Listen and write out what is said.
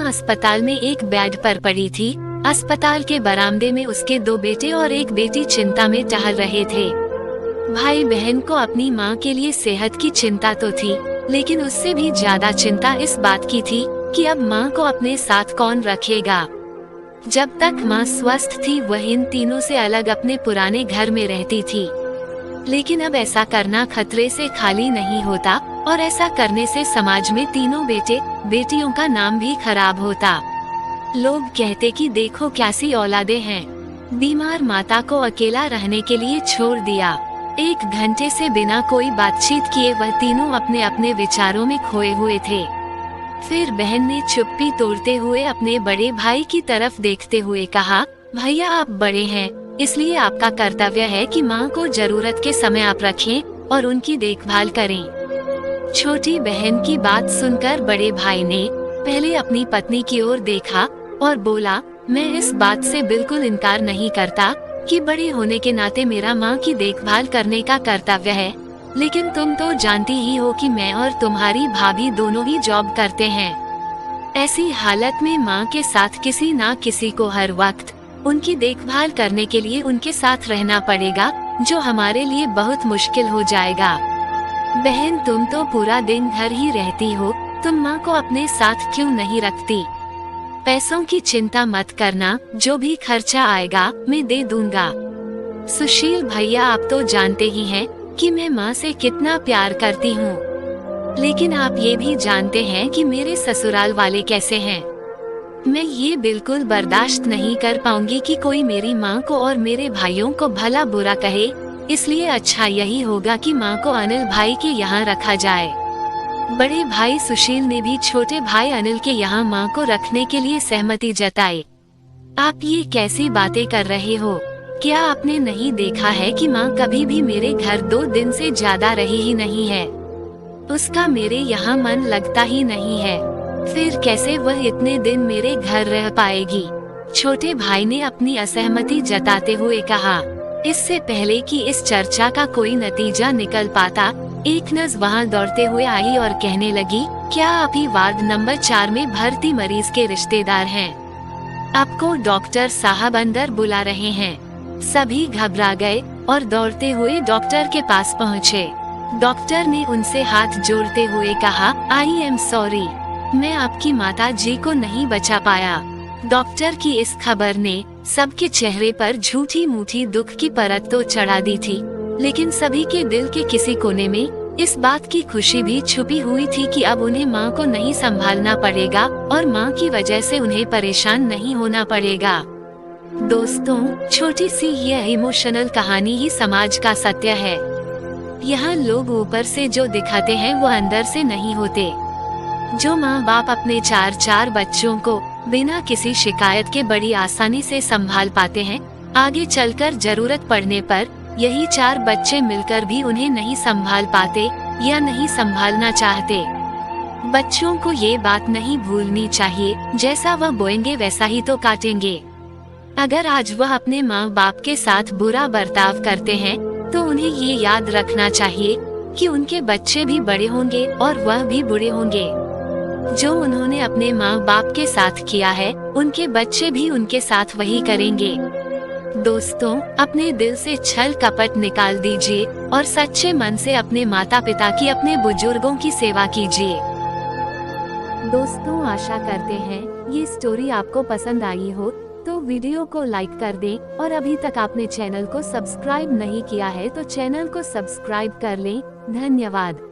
अस्पताल में एक बेड पर पड़ी थी। अस्पताल के बरामदे में उसके 2 बेटे और एक बेटी चिंता में टहल रहे थे। भाई बहन को अपनी माँ के लिए सेहत की चिंता तो थी, लेकिन उससे भी ज्यादा चिंता इस बात की थी कि अब माँ को अपने साथ कौन रखेगा। जब तक माँ स्वस्थ थी वह इन तीनों से अलग अपने पुराने घर में रहती थी, लेकिन अब ऐसा करना खतरे से खाली नहीं होता और ऐसा करने से समाज में तीनों बेटे बेटियों का नाम भी खराब होता। लोग कहते कि देखो कैसी औलादें हैं। बीमार माता को अकेला रहने के लिए छोड़ दिया। 1 घंटे से बिना कोई बातचीत किए वह तीनों अपने अपने विचारों में खोए हुए थे। फिर बहन ने चुप्पी तोड़ते हुए अपने बड़े भाई की तरफ देखते हुए कहा, भैया आप बड़े हैं, इसलिए आपका कर्तव्य है कि माँ को जरूरत के समय आप रखें और उनकी देखभाल करें। छोटी बहन की बात सुनकर बड़े भाई ने पहले अपनी पत्नी की ओर देखा और बोला, मैं इस बात से बिल्कुल इनकार नहीं करता कि बड़े होने के नाते मेरा माँ की देखभाल करने का कर्तव्य है, लेकिन तुम तो जानती ही हो कि मैं और तुम्हारी भाभी दोनों ही जॉब करते हैं। ऐसी हालत में माँ के साथ किसी ना किसी को हर वक्त उनकी देखभाल करने के लिए उनके साथ रहना पड़ेगा, जो हमारे लिए बहुत मुश्किल हो जाएगा। बहन तुम तो पूरा दिन घर ही रहती हो, तुम माँ को अपने साथ क्यों नहीं रखती? पैसों की चिंता मत करना, जो भी खर्चा आएगा मैं दे दूंगा। सुशील भैया आप तो जानते ही हैं कि मैं माँ से कितना प्यार करती हूँ, लेकिन आप ये भी जानते हैं कि मेरे ससुराल वाले कैसे हैं। मैं ये बिल्कुल बर्दाश्त नहीं कर पाऊंगी कि कोई मेरी माँ को और मेरे भाइयों को भला बुरा कहे, इसलिए अच्छा यही होगा कि माँ को अनिल भाई के यहाँ रखा जाए। बड़े भाई सुशील ने भी छोटे भाई अनिल के यहाँ माँ को रखने के लिए सहमति जताई। आप ये कैसी बातें कर रहे हो? क्या आपने नहीं देखा है कि माँ कभी भी मेरे घर 2 दिन से ज्यादा रही ही नहीं है? उसका मेरे यहाँ मन लगता ही नहीं है, फिर कैसे वह इतने दिन मेरे घर रह पाएगी? छोटे भाई ने अपनी असहमति जताते हुए कहा। इससे पहले कि इस चर्चा का कोई नतीजा निकल पाता, एक नर्स वहाँ दौड़ते हुए आई और कहने लगी, क्या आप ही वार्ड नंबर 4 में भर्ती मरीज के रिश्तेदार हैं? आपको डॉक्टर साहब अंदर बुला रहे हैं। सभी घबरा गए और दौड़ते हुए डॉक्टर के पास पहुँचे। डॉक्टर ने उनसे हाथ जोड़ते हुए कहा, आई एम सॉरी, मैं आपकी माता जी को नहीं बचा पाया। डॉक्टर की इस खबर ने सबके चेहरे पर झूठी मूठी दुख की परत तो चढ़ा दी थी, लेकिन सभी के दिल के किसी कोने में इस बात की खुशी भी छुपी हुई थी कि अब उन्हें माँ को नहीं संभालना पड़ेगा और माँ की वजह से उन्हें परेशान नहीं होना पड़ेगा। दोस्तों, छोटी सी यह इमोशनल कहानी ही समाज का सत्य है। यहाँ लोग ऊपर से जो दिखाते हैं वो अंदर से नहीं होते। जो माँ बाप अपने 4 बच्चों को बिना किसी शिकायत के बड़ी आसानी से संभाल पाते हैं, आगे चलकर जरूरत पड़ने पर यही 4 बच्चे मिलकर भी उन्हें नहीं संभाल पाते या नहीं संभालना चाहते। बच्चों को ये बात नहीं भूलनी चाहिए, जैसा वह बोएंगे वैसा ही तो काटेंगे। अगर आज वह अपने माँ बाप के साथ बुरा बर्ताव करते हैं, तो उन्हें ये याद रखना चाहिए कि उनके बच्चे भी बड़े होंगे और वह भी बूढ़े होंगे। जो उन्होंने अपने माँ बाप के साथ किया है, उनके बच्चे भी उनके साथ वही करेंगे। दोस्तों, अपने दिल से छल कपट निकाल दीजिए और सच्चे मन से अपने माता पिता की, अपने बुजुर्गों की सेवा कीजिए। दोस्तों, आशा करते हैं ये स्टोरी आपको पसंद आई हो, तो वीडियो को लाइक कर दें और अभी तक आपने चैनल को सब्सक्राइब नहीं किया है तो चैनल को सब्सक्राइब कर लें। धन्यवाद।